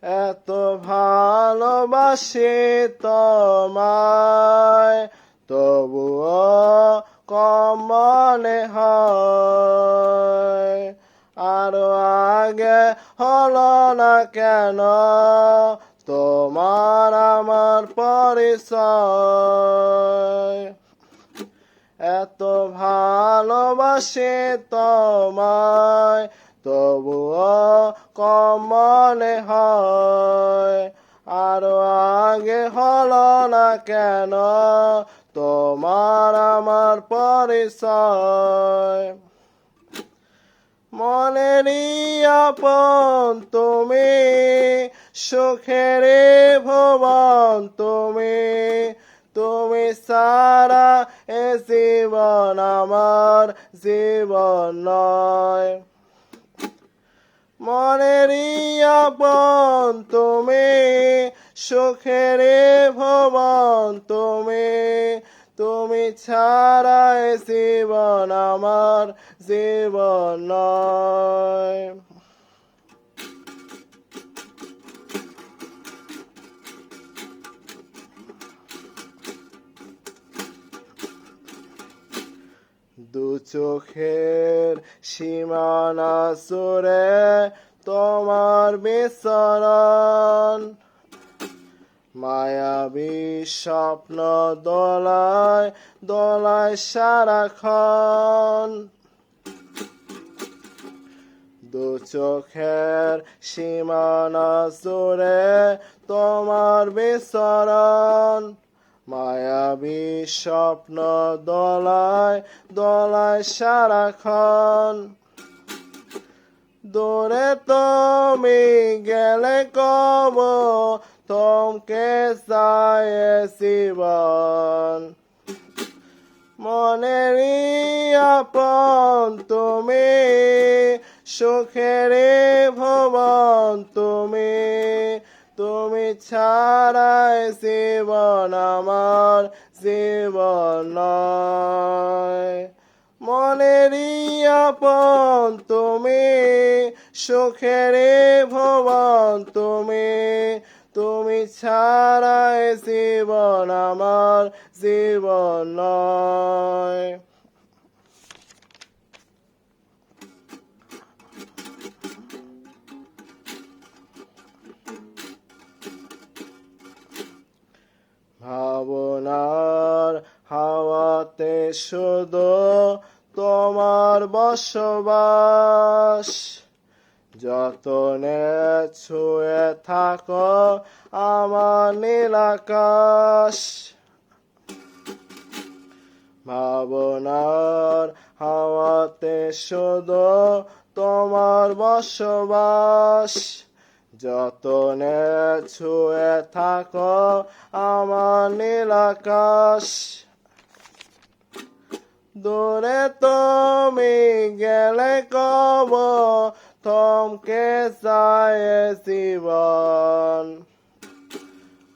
এত ভালোবাসি তোমায়, তবুও কম মনে হয়। আরো আগে হলো না কেন তোমার আমার পরিচয়। এত ভালোবাসি তোমায়, তবুও কম মনে হয়। আরো আগে হলো না কেন তোমার আমার পরিচয়। মনেরই আপন তুমি, সুখের ভুবন তুমি, তুমি ছাড়া এ জীবন আমার জীবন নয়। মনেরই আপন তুমি, সুখের ভুবন তুমি, তুমি ছাড়া এ জীবন আমার জীবন নয়। দু চোখের সীমানা জুড়ে তোমার বিচরণ, মায়াবী স্বপ্ন দোলায় দোলায় সারাক্ষণ। দু চোখের সীমানা জুড়ে তোমার বিচরণ, মায়াবী স্বপ্ন দোলায় দোলায় সারাক্ষণ। দূরে তুমি গেলে কব থমকে যায় জীবন। মনেরই আপন তুমি, সুখের ভুবন তুমি, তুমি ছাড়া জীবন আমার জীবন নয়। মনেরই আপন তুমি, সুখের ভুবন তুমি, তুমি ছাড়া জীবন আমার জীবন নয়। ভাবনার হাওয়াতে শুধু তোমার বসবাস, যতনে ছুঁয়ে থাকো আমার নীল আকাশ। ভাবনার হাওয়াতে শুধু তোমার বসবাস, যতনে ছুঁয়ে থাকো আমার নীল আকাশ। দূরে তুমি গেলে কব থমকে যায় জীবন।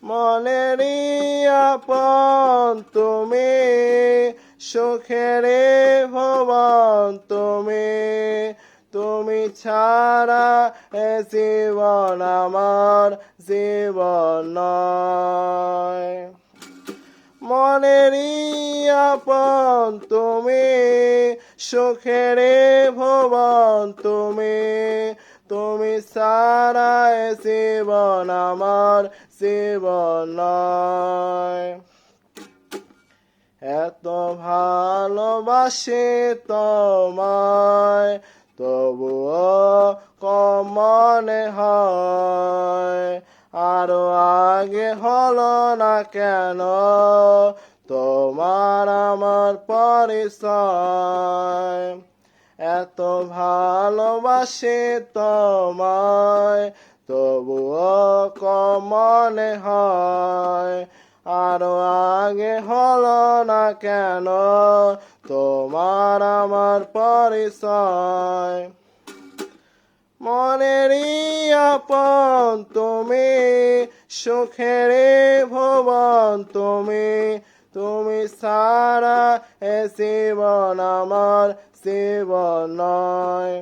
মনেরই আপন তুমি, সুখের ভুবন তুমি, তুমি ছাড়া এ জীবন আমার জীবন নয়। মনেরই আপন তুমি, সুখের ভুবন তুমি, তুমি ছাড়া এ জীবন আমার জীবন নয়। এত ভালোবাসি তোমায়, তবুও কম মনে হয়। আরো আগে হলো না কেন তোমার আমার পরিচয়। এত ভালোবাসি তোমায়, তবুও কম মনে হয়। আরো আগে হলো না কেন তোমার আমার পরিচয়। মনেরই আপন তুমি, সুখের ভুবন তুমি, তুমি ছাড়া এ জীবন আমার জীবন নয়।